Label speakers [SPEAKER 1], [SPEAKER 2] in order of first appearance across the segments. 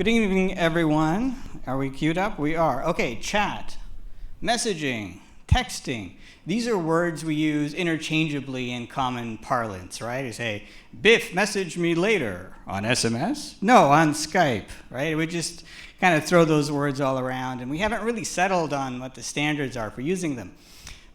[SPEAKER 1] Good evening, everyone. Are we queued up? We are. Okay, chat, messaging, texting. These are words we use interchangeably in common parlance, right? You say, Biff, message me later on SMS? No, on Skype, right? We just kind of throw those words all around, and we haven't really settled on what the standards are for using them.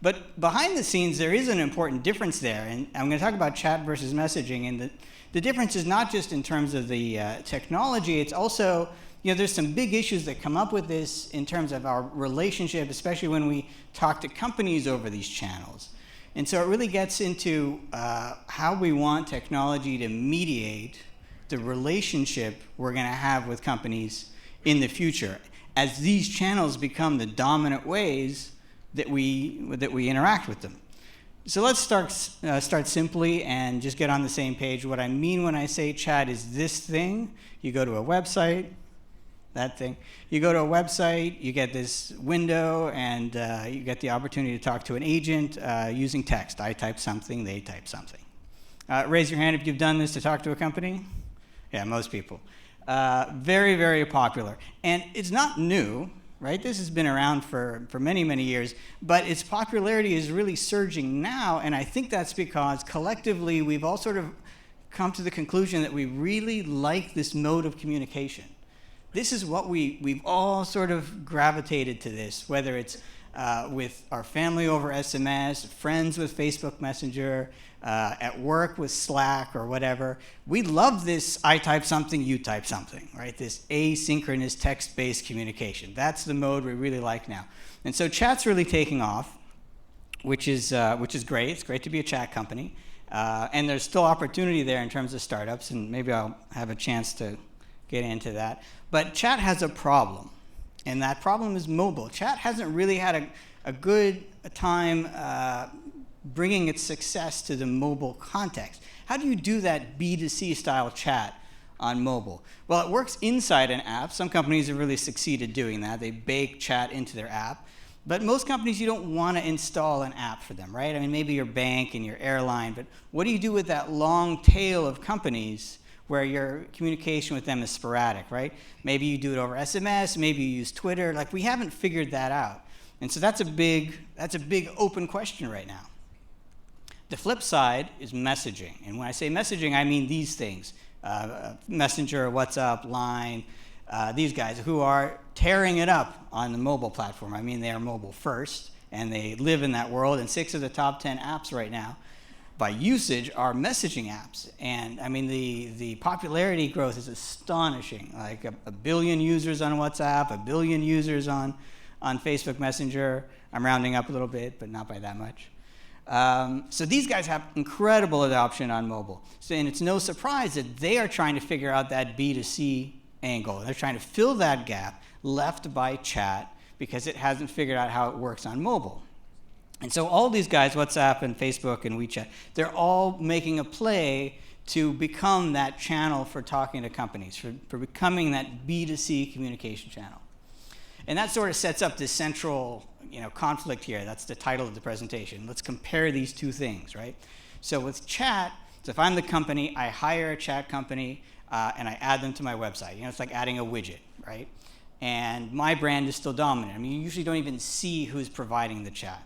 [SPEAKER 1] But behind the scenes, there is an important difference there, and I'm going to talk about chat versus messaging, and the difference is not just in terms of the technology, it's also, there's some big issues that come up with this in terms of our relationship, especially when we talk to companies over these channels. And so it really gets into how we want technology to mediate the relationship we're going to have with companies in the future, as these channels become the dominant ways that we interact with them. So let's start simply and just get on the same page. What I mean when I say chat is this thing. You go to a website, that thing. You go to a website, you get this window, and you get the opportunity to talk to an agent using text. I type something, they type something. Raise your hand if you've done this to talk to a company. Yeah, most people. Very, very popular. And it's not new. Right? This has been around for many, many years, but its popularity is really surging now, and I think that's because collectively we've all sort of come to the conclusion that we really like this mode of communication. This is what we've all sort of gravitated to this, whether it's with our family over SMS, friends with Facebook Messenger, at work with Slack or whatever. We love this I type something, you type something, right? This asynchronous text-based communication. That's the mode we really like now. And so chat's really taking off, which is great. It's great to be a chat company. And there's still opportunity there in terms of startups, and maybe I'll have a chance to get into that. But chat has a problem, and that problem is mobile. Chat hasn't really had a good time bringing its success to the mobile context. How do you do that B2C style chat on mobile? Well, it works inside an app. Some companies have really succeeded doing that. They bake chat into their app. But most companies, you don't want to install an app for them, right? I mean, maybe your bank and your airline, but what do you do with that long tail of companies where your communication with them is sporadic, right? Maybe you do it over SMS, maybe you use Twitter. Like, we haven't figured that out. And so that's a big open question right now. The flip side is messaging. And when I say messaging, I mean these things. Messenger, WhatsApp, Line, these guys who are tearing it up on the mobile platform. I mean, they are mobile first, and they live in that world. And 6 of the top 10 apps right now, by usage, are messaging apps. And I mean, the popularity growth is astonishing. Like a billion users on WhatsApp, 1 billion users on Facebook Messenger. I'm rounding up a little bit, but not by that much. So these guys have incredible adoption on mobile. And it's no surprise that they are trying to figure out that B2C angle. They're trying to fill that gap left by chat because it hasn't figured out how it works on mobile. And so all these guys, WhatsApp and Facebook and WeChat, they're all making a play to become that channel for talking to companies, for becoming that B2C communication channel. And that sort of sets up this central conflict here. That's the title of the presentation. Let's compare these two things, right? So with chat, so if I'm the company, I hire a chat company and I add them to my website. It's like adding a widget, right? And my brand is still dominant. I mean, you usually don't even see who's providing the chat.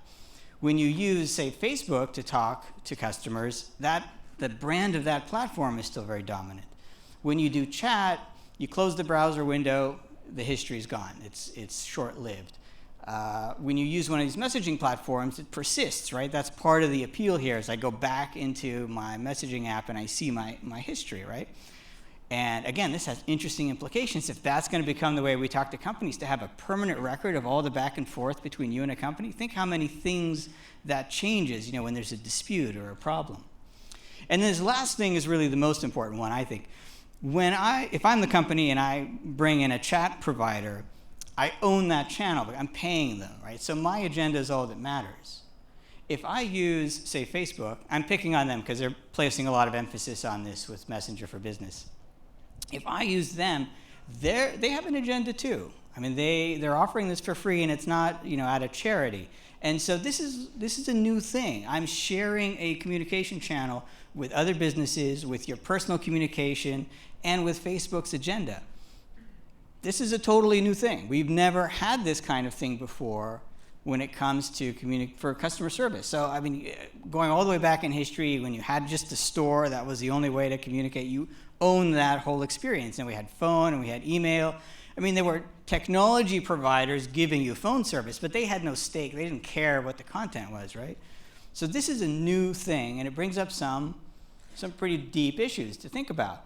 [SPEAKER 1] When you use, say, Facebook to talk to customers, the brand of that platform is still very dominant. When you do chat, you close the browser window, the history is gone. It's short-lived. When you use one of these messaging platforms, it persists, right? That's part of the appeal here, is I go back into my messaging app and I see my history, right? And again, this has interesting implications. If that's going to become the way we talk to companies, to have a permanent record of all the back and forth between you and a company, think how many things that changes, when there's a dispute or a problem. And this last thing is really the most important one, I think. If I'm the company and I bring in a chat provider, I own that channel, but I'm paying them, right? So my agenda is all that matters. If I use, say, Facebook, I'm picking on them because they're placing a lot of emphasis on this with Messenger for Business. If I use them, they have an agenda too. I mean, they're offering this for free, and it's not out of charity. And so this is a new thing. I'm sharing a communication channel with other businesses, with your personal communication, and with Facebook's agenda. this is a totally new thing. We've never had this kind of thing before when it comes to for customer service. So, I mean, going all the way back in history, when you had just a store, that was the only way to communicate. You owned that whole experience. And we had phone and we had email. I mean, there were technology providers giving you phone service, but they had no stake. They didn't care what the content was, right? So this is a new thing, and it brings up some pretty deep issues to think about.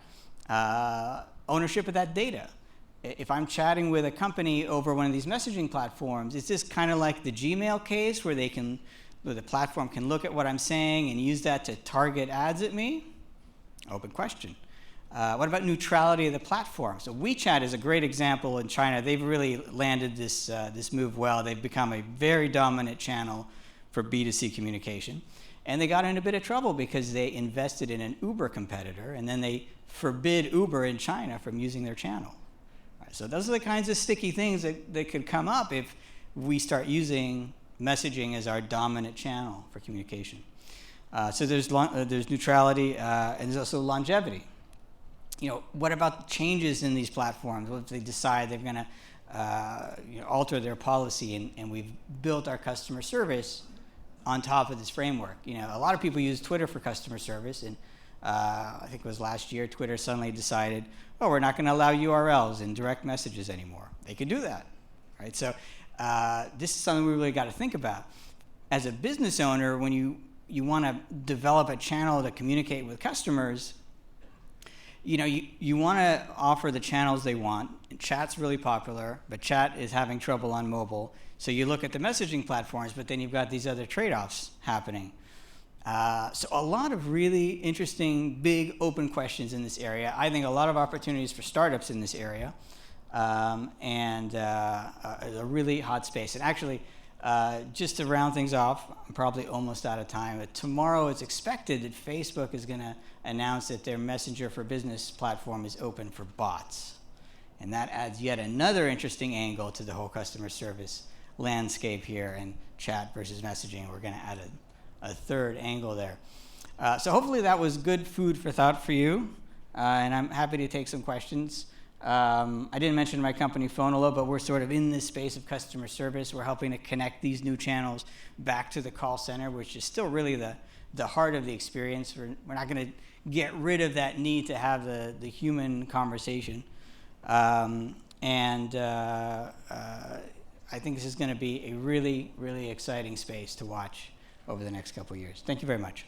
[SPEAKER 1] Ownership of that data. If I'm chatting with a company over one of these messaging platforms, is this kind of like the Gmail case where the platform can look at what I'm saying and use that to target ads at me? Open question. What about neutrality of the platform? So WeChat is a great example in China. They've really landed this move well. They've become a very dominant channel for B2C communication. And they got in a bit of trouble because they invested in an Uber competitor, and then they forbid Uber in China from using their channel. So those are the kinds of sticky things that could come up if we start using messaging as our dominant channel for communication. So there's neutrality, and there's also longevity. What about changes in these platforms? What if they decide they're going to alter their policy, and we've built our customer service on top of this framework? A lot of people use Twitter for customer service, and I think it was last year, Twitter suddenly decided, we're not going to allow URLs in direct messages anymore. They can do that, right? So this is something we really got to think about. As a business owner, when you want to develop a channel to communicate with customers, you want to offer the channels they want. Chat's really popular, but chat is having trouble on mobile. So you look at the messaging platforms, but then you've got these other trade-offs happening. So a lot of really interesting, big, open questions in this area. I think a lot of opportunities for startups in this area, and a really hot space. And actually, just to round things off, I'm probably almost out of time, but tomorrow it's expected that Facebook is going to announce that their Messenger for Business platform is open for bots. And that adds yet another interesting angle to the whole customer service landscape here, and chat versus messaging. We're going to add a third angle there. So hopefully that was good food for thought for you, and I'm happy to take some questions. I didn't mention my company, Fonolo, but we're sort of in this space of customer service. We're helping to connect these new channels back to the call center, which is still really the heart of the experience. We're not going to get rid of that need to have the human conversation. I think this is going to be a really, really exciting space to watch over the next couple of years. Thank you very much.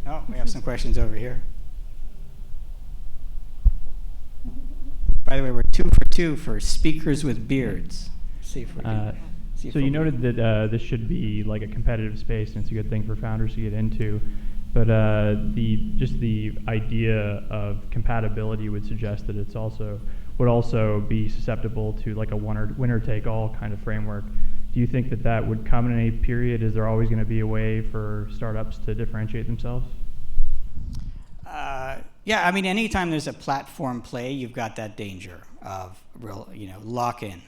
[SPEAKER 1] Oh, we have some questions over here. By the way, we're 2 for 2 for speakers with beards. See if we can.
[SPEAKER 2] So you noted that this should be like a competitive space, and it's a good thing for founders to get into. But the idea of compatibility would suggest that it's would also be susceptible to like a winner-take-all kind of framework. Do you think that would come in a period? Is there always going to be a way for startups to differentiate themselves?
[SPEAKER 1] Yeah, I mean, anytime there's a platform play, you've got that danger of real, lock-in.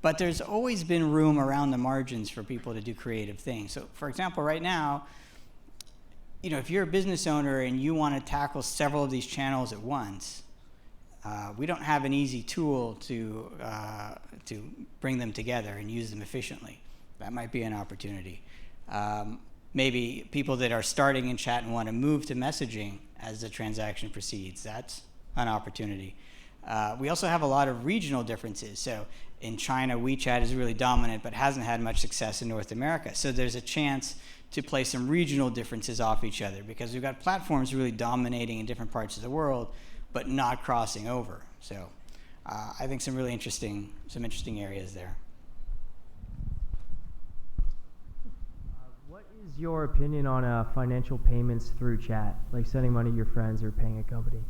[SPEAKER 1] But there's always been room around the margins for people to do creative things. So, for example, right now, if you're a business owner and you want to tackle several of these channels at once, we don't have an easy tool to bring them together and use them efficiently. That might be an opportunity. Maybe people that are starting in chat and want to move to messaging as the transaction proceeds. That's an opportunity. We also have a lot of regional differences. So in China, WeChat is really dominant, but hasn't had much success in North America. So there's a chance to play some regional differences off each other, because we've got platforms really dominating in different parts of the world, but not crossing over. So I think some interesting areas there.
[SPEAKER 3] What is your opinion on financial payments through chat, like sending money to your friends or paying a company?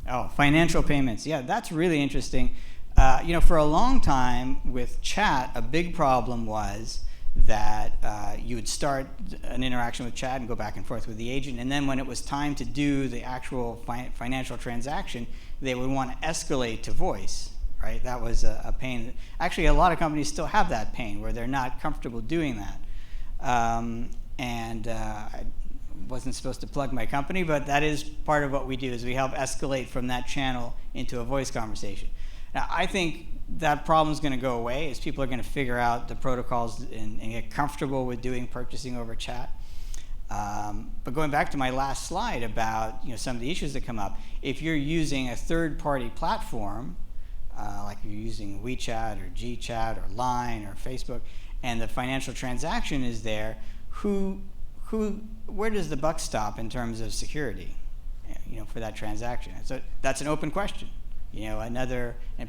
[SPEAKER 1] Oh, financial payments. Yeah, that's really interesting. For a long time with chat, a big problem was that you would start an interaction with chat and go back and forth with the agent, and then when it was time to do the actual financial transaction, they would want to escalate to voice. right? That was a pain. Actually, a lot of companies still have that pain where they're not comfortable doing that. I wasn't supposed to plug my company, but that is part of what we do, is we help escalate from that channel into a voice conversation. Now, I think that problem is going to go away as people are going to figure out the protocols and get comfortable with doing purchasing over chat. But going back to my last slide about some of the issues that come up, if you're using a third-party platform, like you're using WeChat or GChat or Line or Facebook, and the financial transaction is there, where does the buck stop in terms of security, for that transaction? So that's an open question,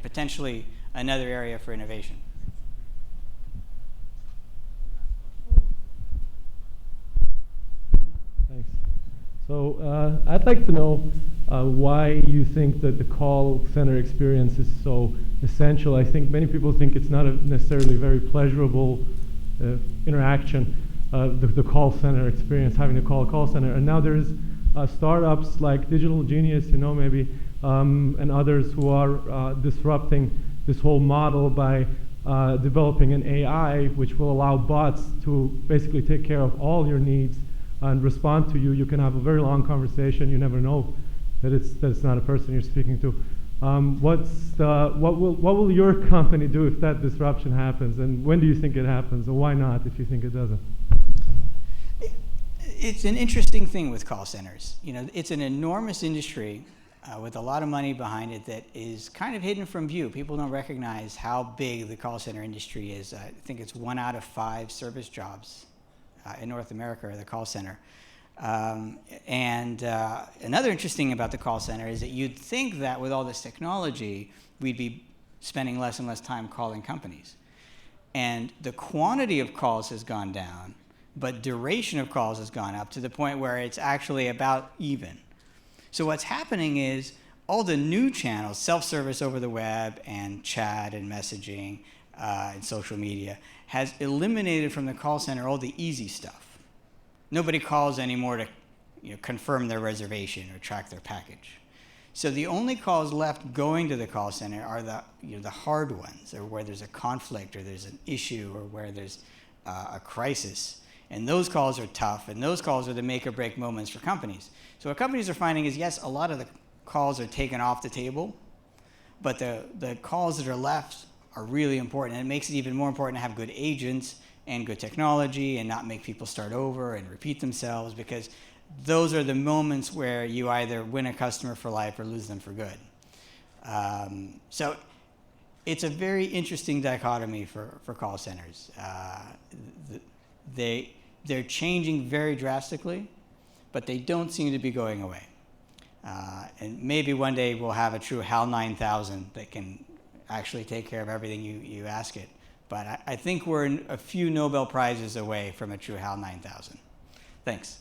[SPEAKER 1] potentially another area for innovation.
[SPEAKER 4] Thanks. So I'd like to know why you think that the call center experience is so essential. I think many people think it's not a necessarily very pleasurable interaction, the call center experience, having to call a call center. And now there's startups like Digital Genius, maybe, and others who are disrupting this whole model by developing an AI which will allow bots to basically take care of all your needs and respond to you. You can have a very long conversation. You never know that it's not a person you're speaking to. What will your company do if that disruption happens, and when do you think it happens, or why not if you think it doesn't?
[SPEAKER 1] It's an interesting thing with call centers. It's an enormous industry with a lot of money behind it that is kind of hidden from view. People don't recognize how big the call center industry is. I think it's 1 out of 5 service jobs in North America are the call center. Another interesting about the call center is that you'd think that with all this technology, we'd be spending less and less time calling companies. And the quantity of calls has gone down, but duration of calls has gone up to the point where it's actually about even. So what's happening is all the new channels, self-service over the web and chat and messaging and social media, has eliminated from the call center all the easy stuff. Nobody calls anymore to confirm their reservation or track their package. So the only calls left going to the call center are the hard ones, or where there's a conflict or there's an issue or where there's a crisis. And those calls are tough, and those calls are the make or break moments for companies. So what companies are finding is, yes, a lot of the calls are taken off the table, but the calls that are left are really important. And it makes it even more important to have good agents and good technology and not make people start over and repeat themselves, because those are the moments where you either win a customer for life or lose them for good. So it's a very interesting dichotomy for call centers. They're changing very drastically, but they don't seem to be going away. And maybe one day we'll have a true HAL 9000 that can actually take care of everything you ask it. But I think we're a few Nobel Prizes away from a true HAL 9000. Thanks.